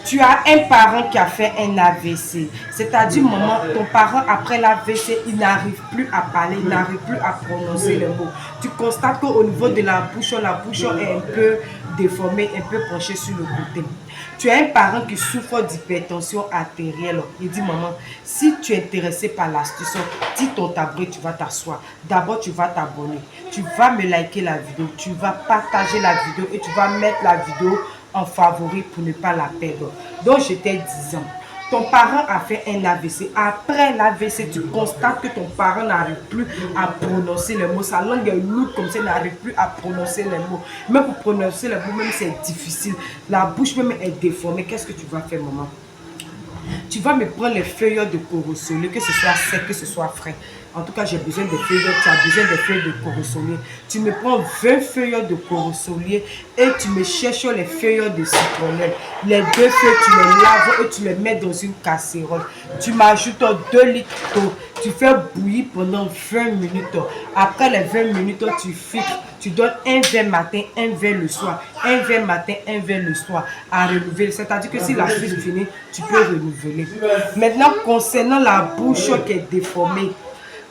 Tu as un parent qui a fait un AVC. C'est-à-dire, maman, ton parent, après l'AVC, il n'arrive plus à parler, il n'arrive plus à prononcer les mots. Tu constates qu'au niveau de la bouche est un peu déformée, un peu penchée sur le côté. Tu as un parent qui souffre d'hypertension artérielle. Il dit, maman, si tu es intéressé par l'astuce, dis ton tabouret, tu vas t'asseoir. D'abord, tu vas t'abonner. Tu vas me liker la vidéo. Tu vas partager la vidéo et tu vas mettre la vidéo en favori pour ne pas la perdre. Donc, je t'ai dit, ton parent a fait un AVC. Après l'AVC, tu constates que ton parent n'arrive plus à prononcer les mots. Sa langue est lourde comme ça, il n'arrive plus à prononcer les mots. Même pour prononcer les mots, même c'est difficile. La bouche même est déformée. Qu'est-ce que tu vas faire, maman? Tu vas me prendre les feuilles de corosolier, que ce soit sec, que ce soit frais. En tout cas, j'ai besoin de feuilles, tu as besoin de feuilles de corosolier. Tu me prends 20 feuilles de corosolier et tu me cherches les feuilles de citronnelle. Les deux feuilles, tu les laves et tu les mets dans une casserole. Tu m'ajoutes 2 litres d'eau. Tu fais bouillir pendant 20 minutes. Après les 20 minutes, tu filtres. Tu donnes un verre matin, un verre le soir. Un verre matin, un verre le soir à renouveler. C'est-à-dire que si la suite finit, tu peux renouveler. Maintenant, concernant la bouche qui est déformée,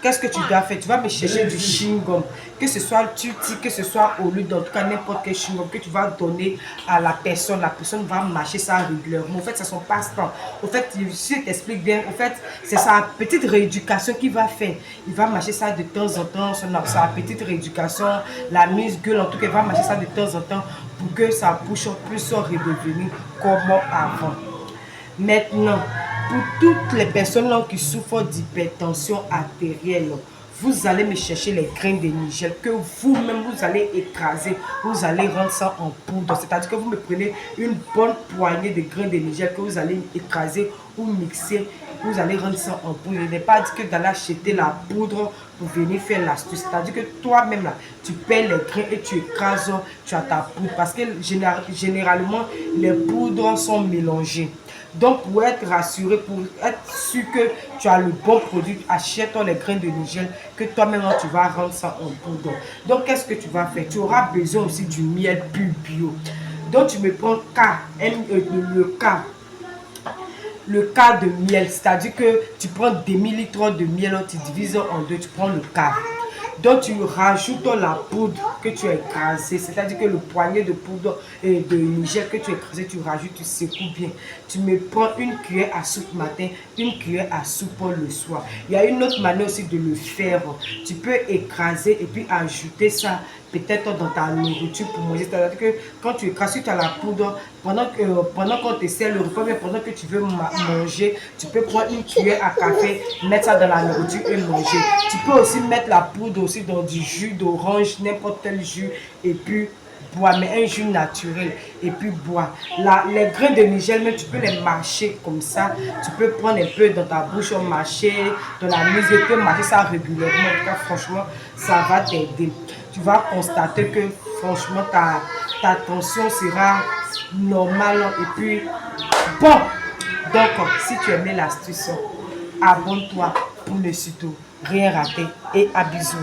qu'est-ce que tu dois faire? Tu vas me chercher du chewing-gum, que ce soit tutti, que ce soit au lieu, en tout cas n'importe quel chewing-gum que tu vas donner à la personne. La personne va mâcher ça régulièrement. En fait, c'est son passe-temps. En fait, si je t'explique bien, en fait, c'est sa petite rééducation qu'il va faire. Il va mâcher ça de temps en temps, sa petite rééducation, la mise gueule, en tout cas, il va mâcher ça de temps en temps pour que sa bouche puisse redevenir comme avant. Maintenant, pour toutes les personnes qui souffrent d'hypertension artérielle, vous allez me chercher les grains de nigel que vous-même vous allez écraser, vous allez rendre ça en poudre. C'est-à-dire que vous me prenez une bonne poignée de grains de nigel que vous allez écraser ou mixer, vous allez rendre ça en poudre. Il n'est pas dit que d'aller acheter la poudre pour venir faire l'astuce. C'est-à-dire que toi-même, là, tu paies les grains et tu écrases, tu as ta poudre. Parce que généralement, les poudres sont mélangées. Donc, pour être rassuré, pour être sûr que tu as le bon produit, achète les grains de nigel que toi-même tu vas rendre ça en poudre. Donc, qu'est-ce que tu vas faire? Tu auras besoin aussi du miel pur bio. Donc, tu me prends le quart de miel, c'est-à-dire que tu prends des millilitres de miel, tu divises en deux, tu prends le quart. Donc tu rajoutes la poudre que tu as écrasée, c'est-à-dire que le poignet de poudre de nigel que tu as écrasé, tu rajoutes, tu secoues bien. Tu me prends une cuillère à soupe matin, une cuillère à soupe le soir. Il y a une autre manière aussi de le faire. Tu peux écraser et puis ajouter ça peut-être dans ta nourriture pour manger. C'est-à-dire que quand tu écrases, tu as la poudre, pendant qu'on te sert le repas, mais pendant que tu veux manger, tu peux prendre une cuillère à café, mettre ça dans la nourriture et manger. Tu peux aussi mettre la poudre aussi dans du jus d'orange, n'importe quel jus, et puis boire, mais un jus naturel, et puis boire. Les grains de nigel, même tu peux les mâcher comme ça. Tu peux prendre un peu dans ta bouche, mâcher dans la mise, tu peux mâcher ça régulièrement. En tout cas, franchement, ça va t'aider. Tu vas constater que franchement, ta tension sera normale. Et puis, bon, donc, si tu aimais l'astuce, abonne-toi pour ne surtout rien rater. Et à bisous.